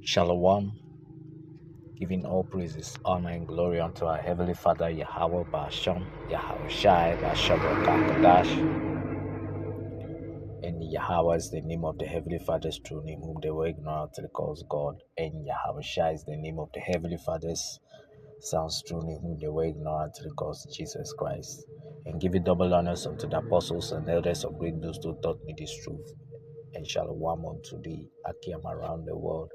Shalom, giving all praises, honor, and glory unto our Heavenly Father, Yahweh Basham, Yahweh Shai, Bashabra Kakadash. And Yahweh is the name of the Heavenly Father's true name, whom they were ignorant till calls God. And Yahweh Shai is the name of the Heavenly Father's Son's true name, whom they were ignorant till calls Jesus Christ. And give it double honors unto the apostles and elders of great those who taught me this truth. And shalom unto the Akiam around the world,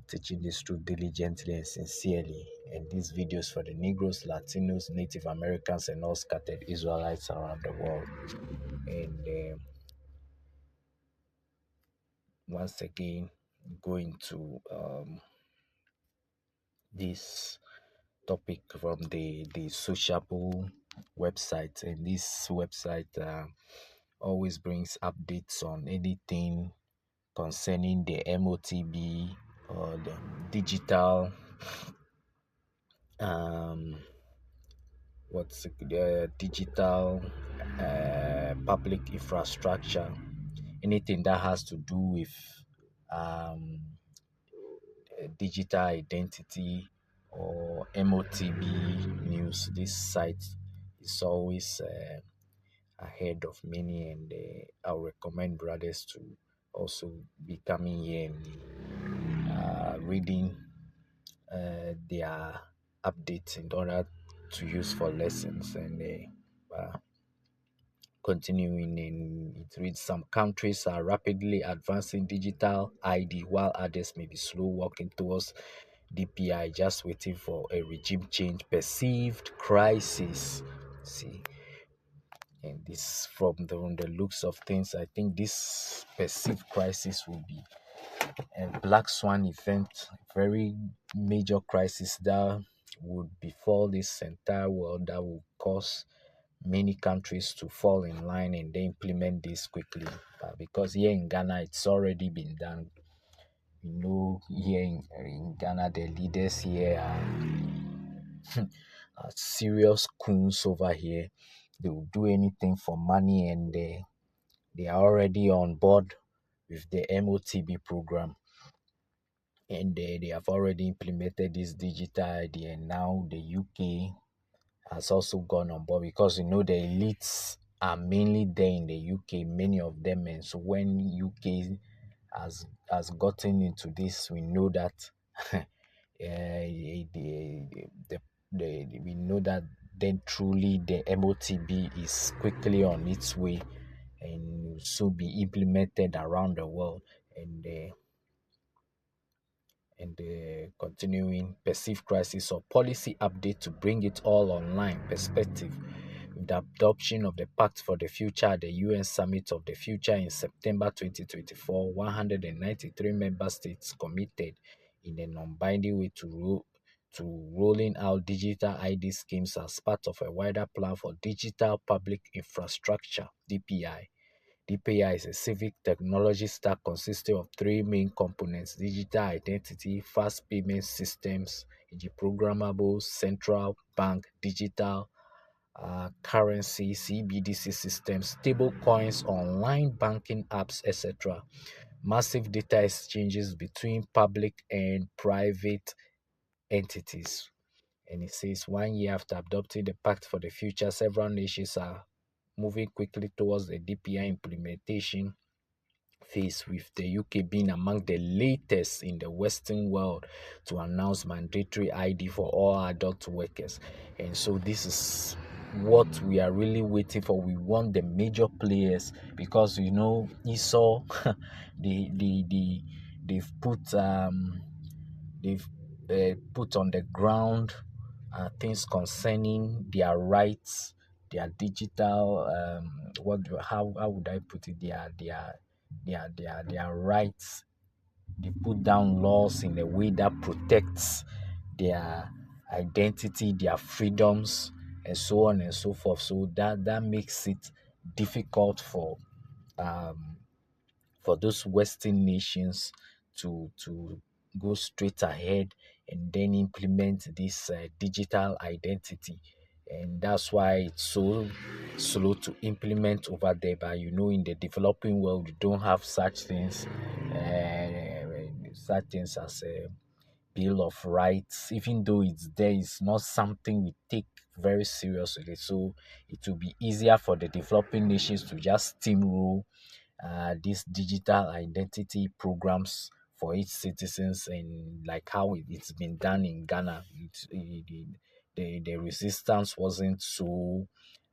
teaching this truth diligently and sincerely. And these videos for the Negroes, Latinos, Native Americans, and all scattered Israelites around the world. And once again, going to this topic from the sociable website. And this website always brings updates on anything concerning the MOTB or the digital the digital public infrastructure, anything that has to do with um, digital identity or MOTB news. This site is always ahead of many, and I'll recommend brothers to also be coming here and reading their updates in order to use for lessons. And continuing in, it reads, some countries are rapidly advancing digital ID while others may be slow walking towards DPI, just waiting for a regime change. Perceived crisis. See, and this from the looks of things, I think this perceived crisis will be a black swan event, very major crisis that would befall this entire world, that will cause many countries to fall in line and they implement this quickly. Because here in Ghana, it's already been done. Here in Ghana, the leaders here are serious coons over here. They will do anything for money, and they are already on board with the MOTB program. And they have already implemented this digital ID, and now the UK has also gone on board, because the elites are mainly there in the UK, many of them. And so when UK has gotten into this, we know that we know that then truly the MOTB is quickly on its way and will soon be implemented around the world. And the continuing perceived crisis or policy update to bring it all online perspective. With the adoption of the Pact for the Future at the UN Summit of the Future in September 2024, 193 member states committed in a non-binding way to rolling out digital ID schemes as part of a wider plan for digital public infrastructure, DPI. DPI is a civic technology stack consisting of three main components: digital identity, fast payment systems, e.g. programmable central bank digital currency, CBDC systems, stable coins, online banking apps, etc. Massive data exchanges between public and private entities. And it says 1 year after adopting the Pact for the Future, several nations are moving quickly towards the DPI implementation phase, with the UK being among the latest in the Western world to announce mandatory ID for all adult workers. And so this is what we are really waiting for. We want the major players, because Esau they've put they've put on the ground things concerning their rights, their digital how would I put it, their rights. They put down laws in a way that protects their identity, their freedoms, and so on and so forth. So that makes it difficult for those Western nations to go straight ahead and then implement this digital identity. And that's why it's so slow to implement over there. But in the developing world, you don't have such things. such things as a Bill of Rights, even though it's there, it's not something we take very seriously. So it will be easier for the developing nations to just steamroll these digital identity programs for its citizens, and like how it's been done in Ghana. The resistance wasn't so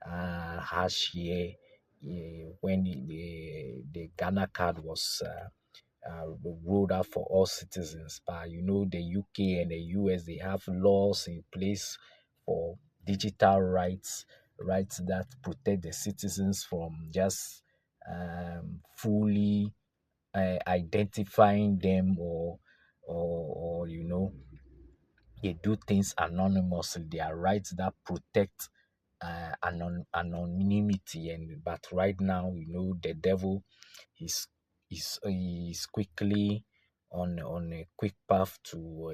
harsh here when the Ghana card was rolled out for all citizens. But the UK and the US, they have laws in place for digital rights that protect the citizens from just fully identifying them, or they do things anonymously. There are rights that protect anonymity, and but right now, the devil is quickly on a quick path to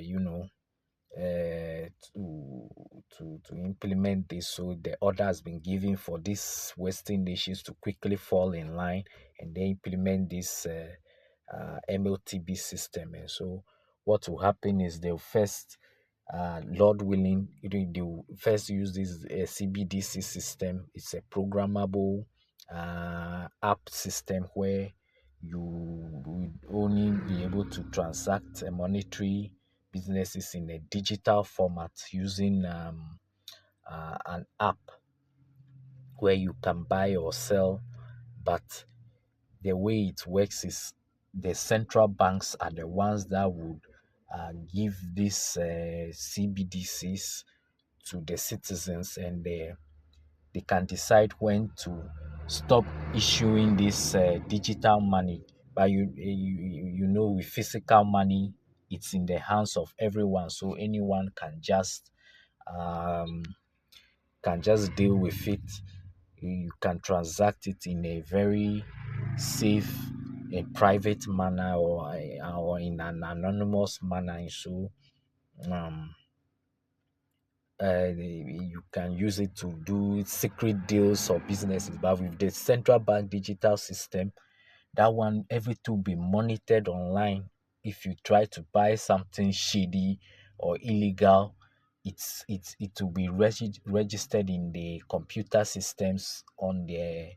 to implement this. So the order has been given for these Western nations to quickly fall in line and they implement this MOTB system. And so what will happen is they'll first, Lord willing, they'll first use this CBDC system. It's a programmable app system where you would only be able to transact monetary businesses in a digital format using an app where you can buy or sell. But the way it works is the central banks are the ones that would give these CBDCs to the citizens, and they can decide when to stop issuing this digital money. But with physical money, it's in the hands of everyone, so anyone um, can just deal with it. You can transact it in a very safe and private manner, or in an anonymous manner. And so um, you can use it to do secret deals or businesses. But with the central bank digital system, that one, everything will be monitored online. If you try to buy something shady or illegal, it will be registered in the computer systems on the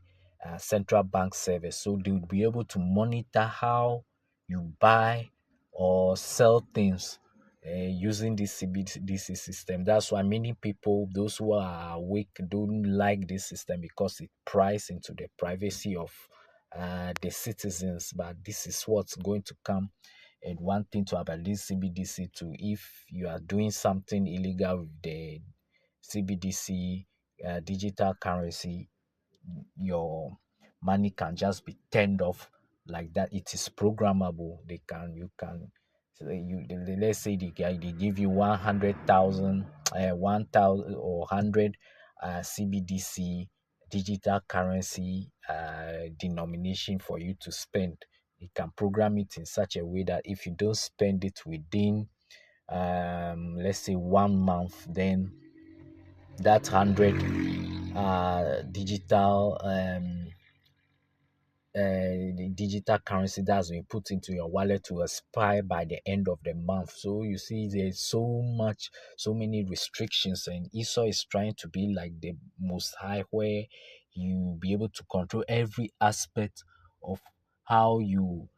central bank service. So they will be able to monitor how you buy or sell things using this CBDC system. That's why many people, those who are awake, don't like this system, because it pries into the privacy of the citizens. But this is what's going to come. And one thing to about this CBDC too, if you are doing something illegal with the CBDC digital currency, your money can just be turned off like that. It is programmable. You can, so let's say they give you 100,000, 1,000 or 100 CBDC digital currency denomination for you to spend. You can program it in such a way that if you don't spend it within let's say 1 month, then that 100 the digital currency that's been put into your wallet to expire by the end of the month. So you see, there's so many restrictions, and ESO is trying to be like the most high, where you be able to control every aspect of how you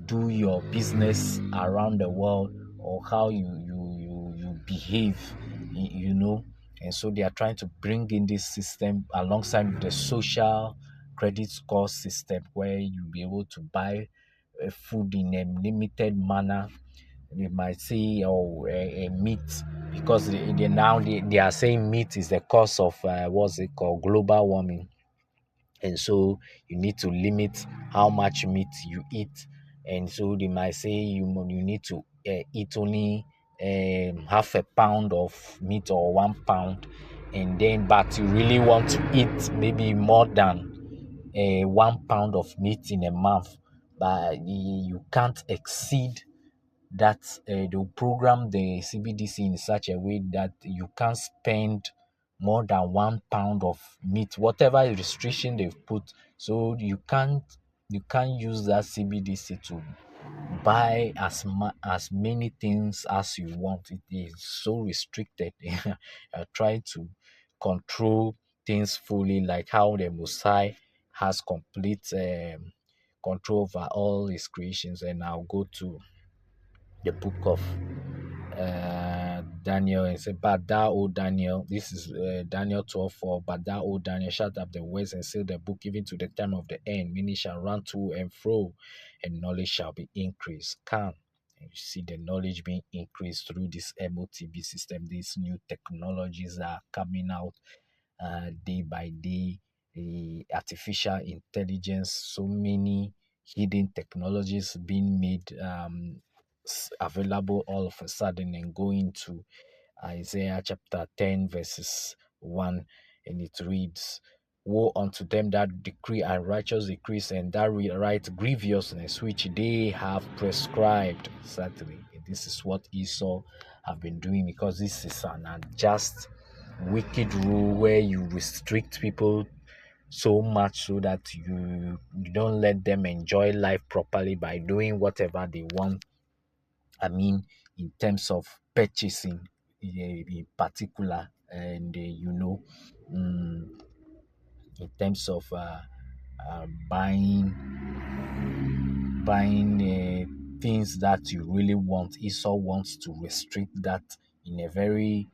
do your business around the world, or how you behave, and so they are trying to bring in this system alongside with the social credit score system, where you'll be able to buy food in a limited manner. They might say, oh, a meat, because they are saying meat is the cause of what's it called, global warming. And so you need to limit how much meat you eat. And so they might say you need to eat only half a pound of meat, or 1 pound, and then but you really want to eat maybe more than 1 pound of meat in a month, but you can't exceed that. They'll program the CBDC in such a way that you can't spend more than 1 pound of meat, whatever restriction they've put. So you can't use that CBDC to buy as many things as you want. It is so restricted. Trying to control things fully, like how the Mosai has complete control over all his creations. And I'll go to the book of Daniel and say, "But thou, O Daniel," this is Daniel 12:4. "But thou, O Daniel, shut up the words and seal the book even to the time of the end. Many shall run to and fro, and knowledge shall be increased." Come. And you see the knowledge being increased through this MOTB system, these new technologies are coming out day by day. The artificial intelligence, so many hidden technologies being made available all of a sudden. And going to Isaiah chapter 10 verses 1, and it reads, "Woe unto them that decree unrighteous decrees, and that write grievousness which they have prescribed." Certainly, this is what Esau have been doing, because this is an unjust, wicked rule where you restrict people so much so that you don't let them enjoy life properly by doing whatever they want. I mean, in terms of purchasing, in particular, and in terms of buying things that you really want. Esau wants to restrict that in a very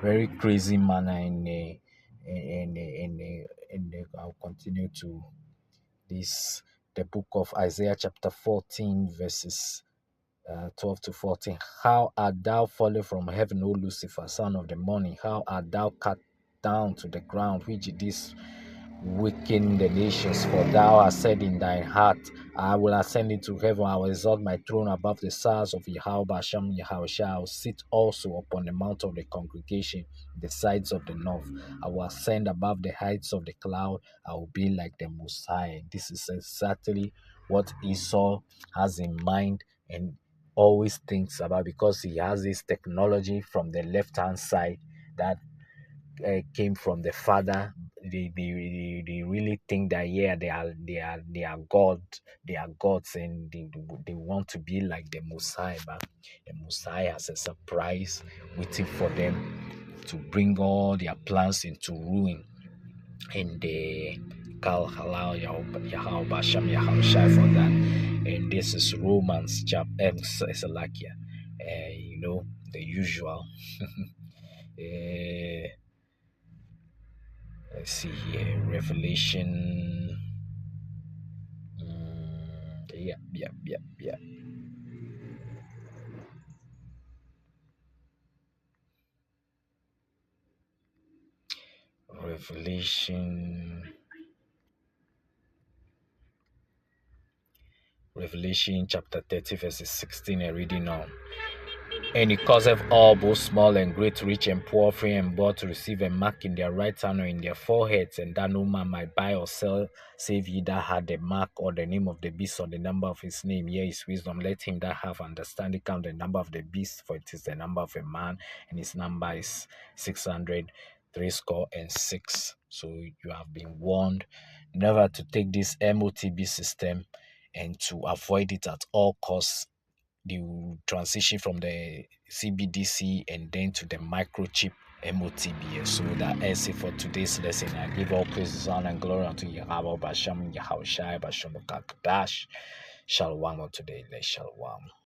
very crazy manner. And I'll continue to this the book of Isaiah chapter 14 verses 12 to 14. "How art thou fallen from heaven, O Lucifer, son of the morning? How art thou cut down to the ground, which didst weaken the nations? For thou hast said in thine heart, I will ascend into heaven, I will exalt my throne above the stars of Yahweh Hashem Yahushua. I will sit also upon the mount of the congregation, the sides of the north. I will ascend above the heights of the cloud. I will be like the Most High." This is exactly what Esau has in mind and always thinks about, because he has this technology from the left hand side that came from the father. They really think that, yeah, they are god, they are gods, and they want to be like the Messiah. But the Messiah has a surprise waiting for them to bring all their plans into ruin. And they call halal Yahweh Basham Yahushai for that. And this is Romans chapter Salakia. The usual. uh, let's see here. Revelation. Yeah. Revelation. Revelation chapter 30, verses 16, and reading on. "And he causeth all, both small and great, rich and poor, free and bond, to receive a mark in their right hand or in their foreheads, and that no man might buy or sell, save he that had the mark, or the name of the beast, or the number of his name. Here is wisdom. Let him that have understanding count the number of the beast, for it is the number of a man, and his number is 600, threescore and six." So you have been warned never to take this MOTB system, and to avoid it at all costs. The transition from the CBDC and then to the microchip MOTB. So that is it for today's lesson. I give all praises, honor, and glory unto Yahweh Basham Yahushai Basham Kakdash. Shalom unto the Shalom.